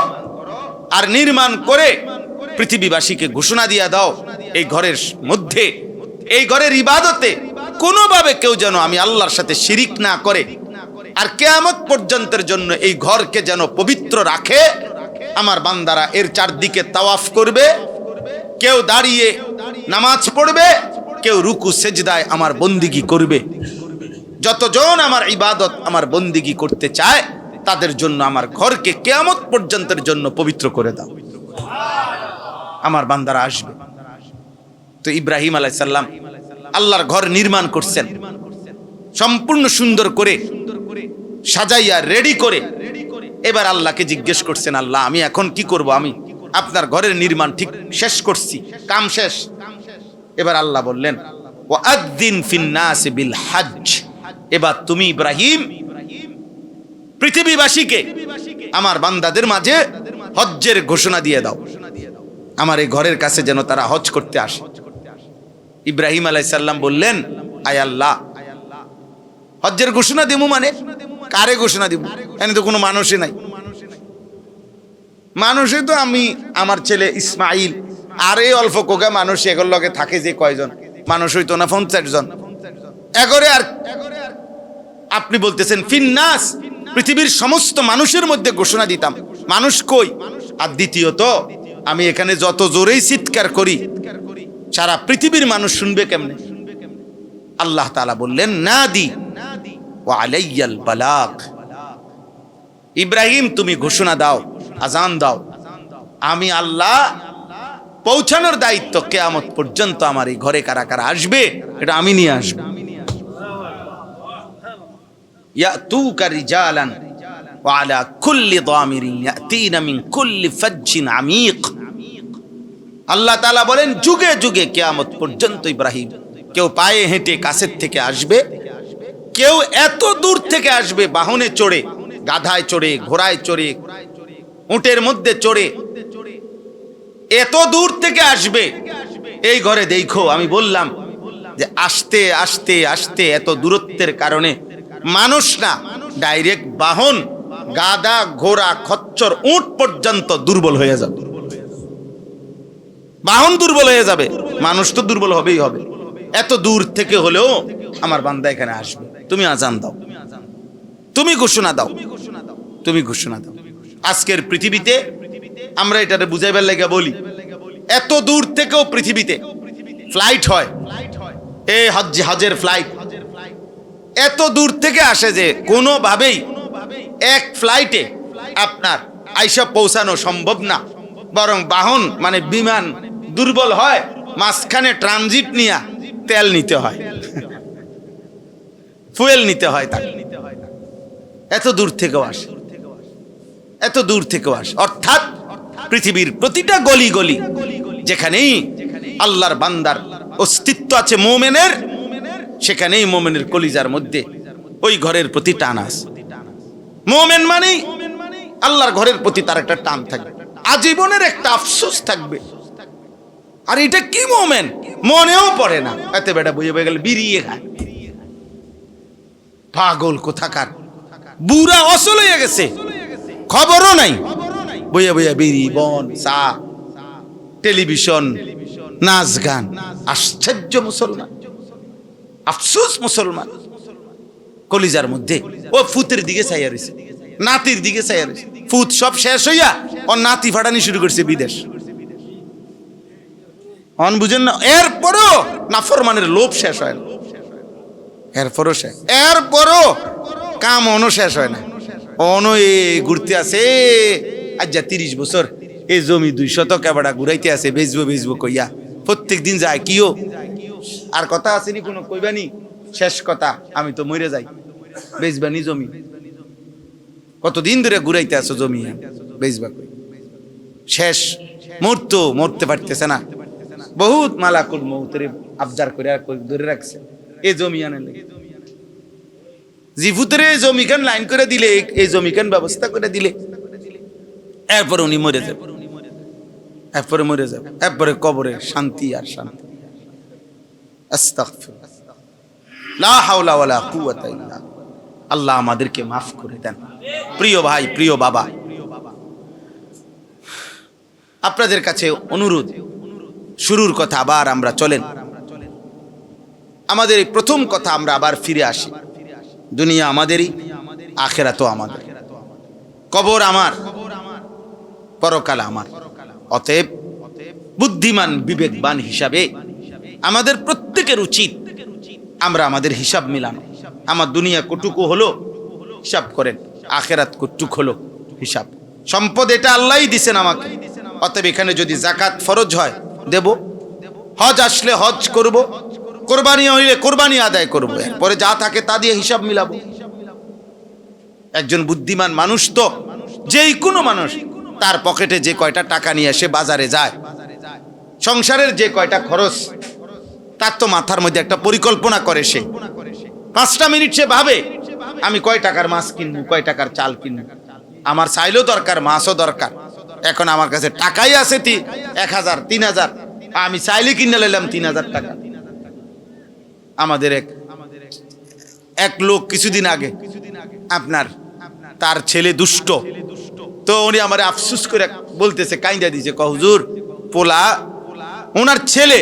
আর নির্মাণ করে পৃথিবীবাসীকে ঘোষণা দিয়ে দাও এই ঘরের মধ্যে, এই ঘরের ইবাদতে কোনোভাবে কেউ যেন আমি আল্লাহর সাথে শিরিক না করে, আর কিয়ামত পর্যন্তের জন্য এই ঘরকে যেন পবিত্র রাখে। আমার বান্দারা এর চারদিকে তাওয়াফ করবে, কেউ দাঁড়িয়ে নামাজ পড়বে, কেউ রুকু সেজদায় আমার বন্দিগি করবে। যতজন আমার ইবাদত, আমার বন্দিগি করতে চায় তাদের জন্য আমার ঘরকে কিয়ামত পর্যন্তের জন্য পবিত্র করে দাও। আমার বান্দারা আসবে। তো ইব্রাহিম আলাইহিস সালাম আল্লাহর ঘর নির্মাণ করছেন, সম্পূর্ণ সুন্দর করে সাজাইয়া রেডি করে। এবার আল্লাহকে জিজ্ঞেস করছেন, আল্লাহ আমি এখন কি করব? আমি আপনার ঘরের নির্মাণ ঠিক শেষ করছি, কাম শেষ। এবার আল্লাহ বললেন, ওয়াআযযিন ফিন-নাস বিল হজ্জ। এবার তুমি ইব্রাহিম পৃথিবীবাসীকে, আমার বান্দাদের মাঝে হজ্জের ঘোষণা দিয়ে দাও, আমার এই ঘরের কাছে যেন তারা হজ করতে আসে। ইব্রাহিম আলাইহিস সালাম বললেন, আয় আল্লাহ, হজ্জের ঘোষণা দিব মানে কারে ঘোষণা দিব? এখানে তো কোনো মানুষই নাই। মানুষই তো আমি, আমার ছেলে ইসমাইল, আর এই অল্প কোকা মানুষ, এগুলোর লগে থাকে যে কয়জন মানুষ, হইতো না 50 জন এগরে। আর আপনি বলতেছেন ফিন্নাস, পৃথিবীর সমস্ত মানুষের মধ্যে ঘোষণা দিতাম, মানুষ কই? আর দ্বিতীয়ত আমি এখানে যত জোরেই চিৎকার করি সারা পৃথিবীর মানুষ শুনবে কেমনে? আল্লাহ তাআলা বললেন, নাদি ওয়া আলাইয়াল বালাগ। ইব্রাহিম তুমি ঘোষণা দাও, আজান দাও, আমি আল্লাহ পৌঁছানোর দায়িত্ব কিয়ামত পর্যন্ত। আমার এই ঘরে কারা কারা আসবে এটা আমি নিয়ে আসবো। ইয়াতুকা রিজালান ওয়া আলা কুল্লি দামিরিন ইয়াতিনা মিন কুল্লি ফাজ্জিন আমিক। আল্লাহ তাআলা বলেন, যুগে যুগে কিয়ামত পর্যন্ত ইব্রাহিম কেউ পায়ে হেঁটে কাছের থেকে আসবে, কেউ এত দূর থেকে আসবে বাহনে চড়ে, গাধায় চড়ে, ঘোড়ায় চড়ে, উটের মধ্যে চড়ে, এত দূর থেকে আসবে। এই ঘরে দেখো, আমি বললাম যে আসতে আসতে আসতে এত দূরত্বের কারণে মানুষ না, ডাইরেক্ট বাহন, গাধা, ঘোড়া, খচ্চর, উট পর্যন্ত দুর্বল হয়ে যাবে। বাহন দুর্বল হয়ে যাবে, মানুষ তো দুর্বল হবেই হবে। এত দূর থেকে হলেও আমার বান্দা এখানে আসবে। তুমি আজান দাও, তুমি ঘোষণা দাও, তুমি ঘোষণা দাও। আজকের পৃথিবীতে আমরা এটাকে বুঝাইবার লাগে বলি, এত দূর থেকেও পৃথিবীতে ফ্লাইট হয়, এই হজের ফ্লাইট এত দূর থেকে আসে যে কোনোভাবেই এক ফ্লাইটে আপনার আইসা পৌঁছানো সম্ভব না, বরং বাহন মানে বিমান দুর্বল হয়, মাঝখানে ট্রানজিট নিয়ে তেল নিতে হয়, ফুয়েল নিতে হয় তাকে। এত দূর থেকেও আসে, এত দূর থেকেও আসে। অর্থাৎ পৃথিবীর প্রতিটা গলি গলি যেখানেই আল্লাহর বান্দার অস্তিত্ব আছে মুমিনের, সেখানেই মুমিনের কলিজার মধ্যে ওই ঘরের প্রতি টান আছে। মুমিন মানেই আল্লাহর ঘরের প্রতি তার একটা টান থাকবে, আজীবনের একটা আফসোস থাকবে। আর এটা কি মুমিন মনেও পড়ে না, এতে বেটা বইয়ে বয়ে গেলে বিড়িয়ে খায়, পাগল কোথাকার, বুড়া অসল হয়ে গেছে, খবরও নাই, বইয়া বইয়া বিড়ি, বন, চা, টেলিভিশন, নাচ গান। আশ্চর্য মুসলমান, আফসোস মুসলমান। কলিজার মধ্যে ও ফুতের দিকে চাইয়া রয়েছে, নাতির দিকে চাইয়া রয়েছে। ফুত সব শেষ হইয়া ও নাতি ফাটানি শুরু করছে বিদেশ। অন বুঝেন না? এরপরও নাফরমানের লোভ শেষ হয় না, এরপরও শেষ, এরপরও কাম অনো শেষ হয় না। অনো ঘুরতে আছে আজ যা 30 বছর এই জমি 200 কেবাড়া ঘুরাইতে আছে, বেচবো কইয়া প্রত্যেক দিন যায় কিও। আর কথা আসেনি কোনো কইবানি, শেষ কথা আমি তো মরে যাই, বেচবানি জমি। কতদিন ধরে ঘুরাইতে আছো জমি, বেচবা কই? শেষ মরতে পারতেছে না, বহুত মালাকুল মউতের আবদার করে ধরে রাখছে এই জমি আনে। জিভুতরে জমিখান লাইন করে দিলে, এই জমিখান ব্যবস্থা করে দিলে, এরপরে উনি মরে যাবে, এরপরে কবরে শান্তি আর শান্তি। আস্তাগফিরুল্লাহ, লা হাওলা ওয়ালা কুওয়াতা ইল্লা বিল্লাহ। আল্লাহ আমাদেরকে মাফ করে দেন। প্রিয় ভাই, প্রিয় বাবা, আপনাদের কাছে অনুরোধ, শুরুর কথা আবার আমরা চলেন। আমাদের এই প্রথম কথা, আমরা আবার ফিরে আসি। দুনিয়া আমাদেরই, আখিরাতও আমাদের, কবর আমার, পরকাল আমার। অতএব বুদ্ধিমান বিবেকবান হিসাবে আমাদের প্রত্যেকের উচিত আমরা আমাদের হিসাব মিলানো। আমার দুনিয়া কটুকু হলো হিসাব করেন, আখিরাত কটুক হলো হিসাব। সম্পদ এটা আল্লাহই দিছেন আমাকে, অতএব এখানে যদি যাকাত ফরজ হয় দেব, হজ আসলে হজ করব, কোরবানি হইলে কোরবানি আদায় করব, এরপরে যা থাকে তা দিয়ে হিসাব মিলাবো। একজন বুদ্ধিমান মানুষ তো, যেই কোনো মানুষ, তার পকেটে যে কয়টা টাকা নিয়ে সে বাজারে যায়, সংসারের যে কয়টা খরচ, তার তো মাথার মধ্যে একটা পরিকল্পনা করে। সে 5টা মিনিট সে ভাবে আমি কয় টাকার মাছ কিনবো, কয় টাকার চাল কিনবো, আমার চাইলেও দরকার, মাছও দরকার। এখন আমার কাছে টাকাই আছে 1000 3000, আমি চাইলে কিনে নিলাম 3000 টাকা। আমাদের এক লোক কিছুদিন আগে আপনার, তার ছেলে দুষ্ট, তো উনি আমার আফসুস করে বলতেছে, কাইন্দা দিছে, হুজুর পোলা, ওনার ছেলে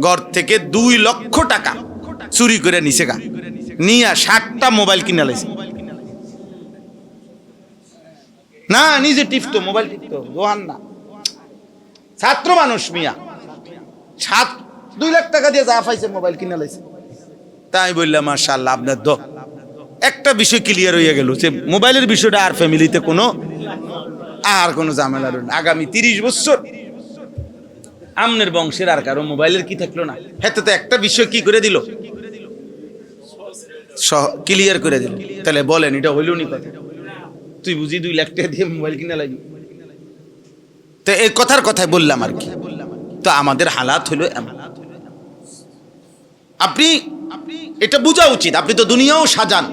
ঘর থেকে 2 লক্ষ টাকা চুরি করে নিছে, নিয়ে 60টা মোবাইল কিনে লাইছে। না, নিজে টিপতো, মোবাইল টিপতো, দোহান না, ছাত্র মানুষ মিয়া, 2 লাখ টাকা দিয়ে যা পাইছে মোবাইল কিনে লাইছে। তাই বললাম মাশাআল্লাহ, আপনার একটা বিষয় ক্লিয়ার হয়ে গেল যে মোবাইলের বিষয়টা আর ফ্যামিলিতে কোনো ঝামেলা রইল না। আগামী 30 বছর আমনের বংশের আর কারো মোবাইলের কি থাকলো না। হেতে তো একটা বিষয় কি করে দিল, ক্লিয়ার করে দিল। তাহলে বলেন, এটা হইল নি কথা? তুই বুঝি 2 লাখ টাকা দিয়ে মোবাইল কিনে লাগি? তো এই কথাই বললাম আর কি। তো আমাদের হালাত হলো এমন। আপনি এটা বোঝা উচিত, আপনি তো দুনিয়াও সাজান,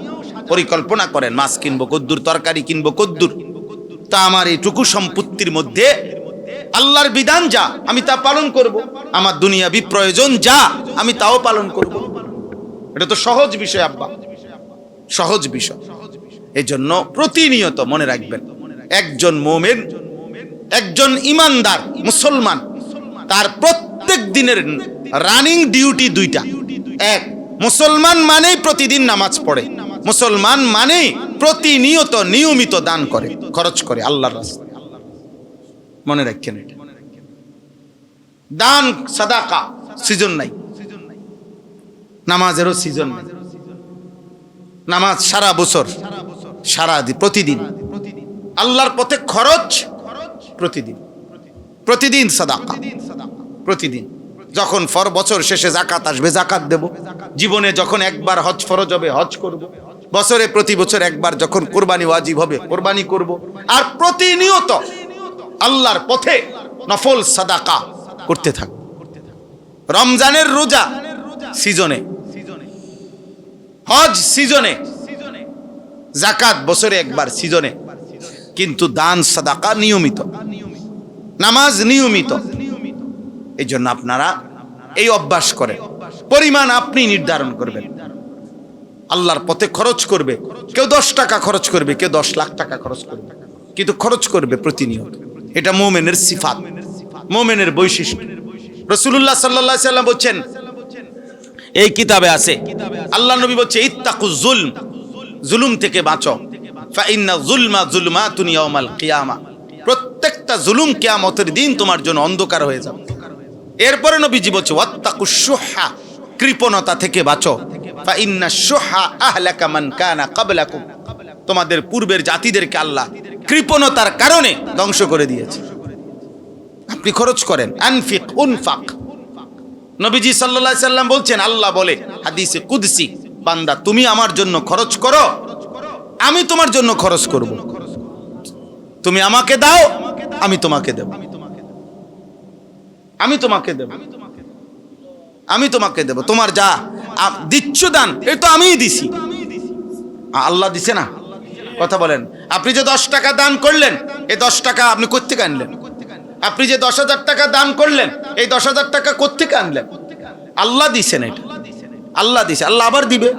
পরিকল্পনা করেন, মাছ কিনবো কদ্দুর, তরকারি কিনবো কদ্দুর, তা আমার এইটুকু সম্পত্তির মধ্যে আল্লাহর বিধান যা আমি তা পালন করব, আমার দুনিয়াবি প্রয়োজন যা আমি তাও পালন করব। এটা তো সহজ বিষয় আব্বা, সহজ বিষয়। এই জন্য প্রতিনিয়ত মনে রাখবেন, একজন মুমিন, একজন ইমানদার মুসলমান, তার প্রত্যেক দিনের রানিং ডিউটি 2টা। এক, মুসলমান মানেই প্রতিদিন নামাজ পড়ে, মুসলমান মানেই প্রতিনিয়ত নিয়মিত দান করে, খরচ করে আল্লাহর রাস্তায়। মনে রাখেন এটা। দান সাদাকা সিজন নাই, নামাজেরও সিজন নাই। নামাজ সারা বছর, প্রতিদিন আল্লাহর পথে খরচ, প্রতিদিন সাদাকা, প্রতিদিন। যখন বছর শেষে যাকাত আসবে, যাকাত দেব। জীবনে যখন একবার হজ ফরজ হবে, হজ করব। বছরে প্রতি বছর একবার যখন কোরবানি ওয়াজিব হবে, কোরবানি করব। আর প্রতিনিয়ত আল্লাহর পথে নফল সাদাকা করতে থাকব। রমজানের রোজা সিজনে, হজ সিজনে, যাকাত বছরে একবার সিজনে, কিন্তু দান সাদাকা নিয়মিত, নামাজ নিয়মিত। এই জন্য আপনারা এই অভ্যাস করেন, পরিমাণ আপনি নির্ধারণ করবেন, আল্লাহর পথে খরচ করবে। কেউ 10 টাকা খরচ করবে, কেউ 10 লাখ টাকা খরচ করবে, কিন্তু খরচ করবে প্রতিনিয়ত। এটা মুমিনের সিফাত, মুমিনের বৈশিষ্ট্য। রাসূলুল্লাহ সাল্লাল্লাহু আলাইহি সাল্লাম বলেন, এই কিতাবে আছে, আল্লাহ নবী বলেন, ইত্তাকুজ জুলম, জুলুম থেকে বাঁচো, ফা ইন্না যুলমা যুলমাতুন ইয়াউমাল কিয়ামা, প্রত্যেকটা জুলুম কিয়ামতের দিন তোমার জন্য অন্ধকার হয়ে যাবে। এরপরে নবীজি বলছে, ওয়াত্তাকুশ শুহা, কৃপণতা থেকে বাঁচো, ফা ইন্না শুহা আহলাকা মান কানা ক্বাবলাকুম, তোমাদের পূর্বের জাতিদেরকে আল্লাহ কৃপণতার কারণে ধ্বংস করে দিয়েছে। আপনি খরচ করেন, আনফিক উনফাক। নবীজি সাল্লাল্লাহু আলাইহি সাল্লাম বলছেন, আল্লাহ বলে হাদিসে কুদসি, বান্দা তুমি আমার জন্য খরচ করো, আমি তোমার জন্য খরচ করব। তুমি আমাকে দাও, আমি তোমাকে দেব, আমি তোমাকে দেব, আমি তোমাকে দেব। তোমার যা দিচ্ছ দান, এই তো আমিই দিছি, আল্লাহ দিছে না? কথা বলেন। আপনি যে 10 টাকা দান করলেন, এই 10 টাকা আপনি কোত্থেকে আনলেন? আপনি যে 10,000 টাকা দান করলেন, এই 10,000 টাকা কোত্থেকে আনলেন? আল্লাহ দিছেন, এটা আল্লাহ দিছে, আল্লাহ আবার দিবে।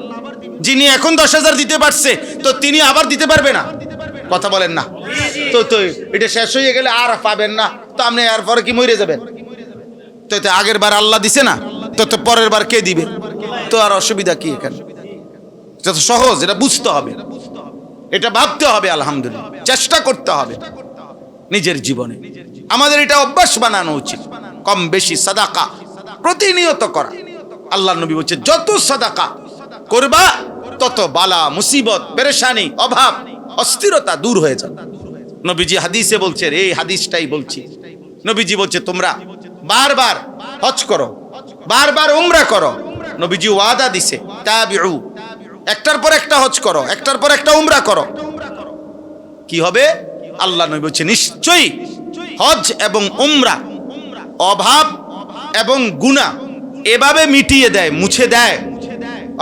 যিনি এখন 10,000 দিতে পারছে, তো তিনি আবার দিতে পারবে না? কথা বলেন না? তো এটা শেষ হয়ে গেলে আর পাবেন না, তো আপনি এর পরে কি মরে যাবেন? তো আগের বার আল্লাহ দিছে না, তো পরের বার কে দিবে? তো আর অসুবিধা কি এখানে? যত সহজ, এটা বুঝতে হবে, এটা ভাবতে হবে, আলহামদুলিল্লাহ চেষ্টা করতে হবে নিজের জীবনে। আমাদের এটা অভ্যাস বানানো উচিত, কম বেশি সাদাকা প্রতিনিয়ত করা। আল্লাহ নবী বলছে, যত সাদাকা করবা তত বালা মুসিবত, পেরেশানি, অভাব, অস্থিরতা দূর হয়ে যাবে। নবীজি হাদিসে বলছে, এই হাদিসটাই বলছি, নবীজি বলছে তোমরা বারবার হজ করো, বারবার উমরা করো। নবীজি ওয়াদা দিছে, তাবিউ, একটার পর একটা হজ করো, একটার পর একটা উমরা করো। কি হবে? আল্লাহ নবী বলছে, নিশ্চয়ই হজ এবং উমরা অভাব এবং গুনাহ এভাবে মিটিয়ে দেয়, মুছে দেয়।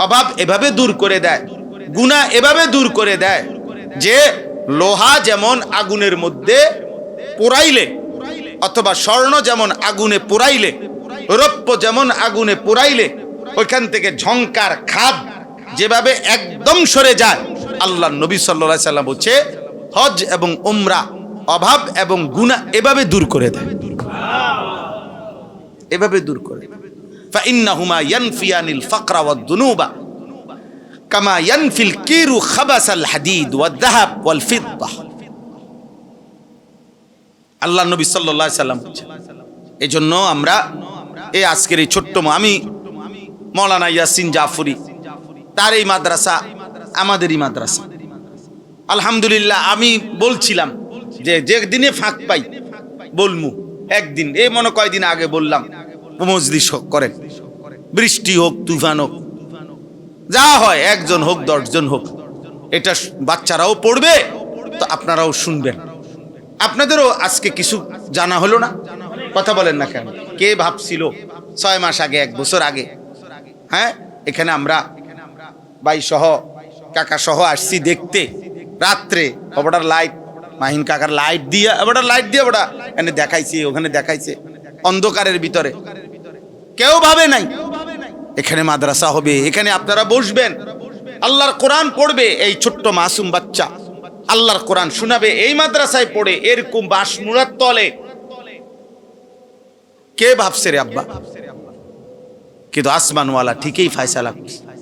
অভাব এভাবে দূর করে দেয়, গুনাহ এভাবে দূর করে দেয় যে লোহা যেমন আগুনের মধ্যে পোড়াইলে, অথবা স্বর্ণ যেমন আগুনে পোড়াইলে, রৌপ্য যেমন আগুনে পোড়াইলে ওইখান থেকে ঝংকার খাদ যেভাবে একদম সরে যায়, আল্লাহ নবী সাল্লাল্লাহু আলাইহি সাল্লাম বলছে হজ এবং উমরা অভাব এবং গুনাহ এভাবে দূর করে দেয়, এভাবে দূর করে। ফাইন্নাহুমা ইয়ানফিয়ানিল ফাকরা ওয়াদ-দুনুবা কামা ইয়ানফিল কিরু খাবাসাল হাদিদ ওয়াদ-যাহাব ওয়াল ফিদ্দা। আল্লাহ নবী সাল্লাল্লাহু আলাইহি সাল্লাম বলছেন। এজন্য আমরা এই আজকের এই ছোট্ট, আমি মাওলানা ইয়াসিন জাফরি, তার এই মাদ্রাসা আমাদেরই মাদ্রাসা। আলহামদুলিল্লাহ, আমি বলছিলাম যে দিনে ফাঁক পাই বলমু, একদিন এই মনে কয়দিন আগে বললাম, মজলিস করেন, বৃষ্টি হোক, তুফান হোক, যা হয়, 1 জন হোক 10 জন হোক, এটা বাচ্চারাও পড়বে, তো আপনারাও শুনবেন। আপনাদেরও আজকে কিছু জানা হলো না? কথা বলেন না কেন? কে ভাবছিল 6 মাস আগে, 1 বছর আগে, হ্যাঁ, এখানে আমরা ভাই সহ, কাকা সহ আসছি দেখতে, রাত্রে ওটার লাইট, মাহিন কাকার লাইট দিয়ে, ওটার লাইট দিয়ে ওটা এখানে দেখাইছে, ওখানে দেখাইছে, অন্ধকারের ভিতরে। কেউ ভাবে নাই এখানে মাদ্রাসা হবে, এখানে আপনারা বসবেন, আল্লাহর কোরআন পড়বে, এই ছোট্ট মাসুম বাচ্চা আল্লাহর কোরআন শোনাবে এই মাদ্রাসায় পড়ে, এরকম বাঁশমুড়ার তলে। কে ভাবছে রে আব্বা? কিন্তু আসমানওয়ালা ঠিকই ফায়সালা করছে।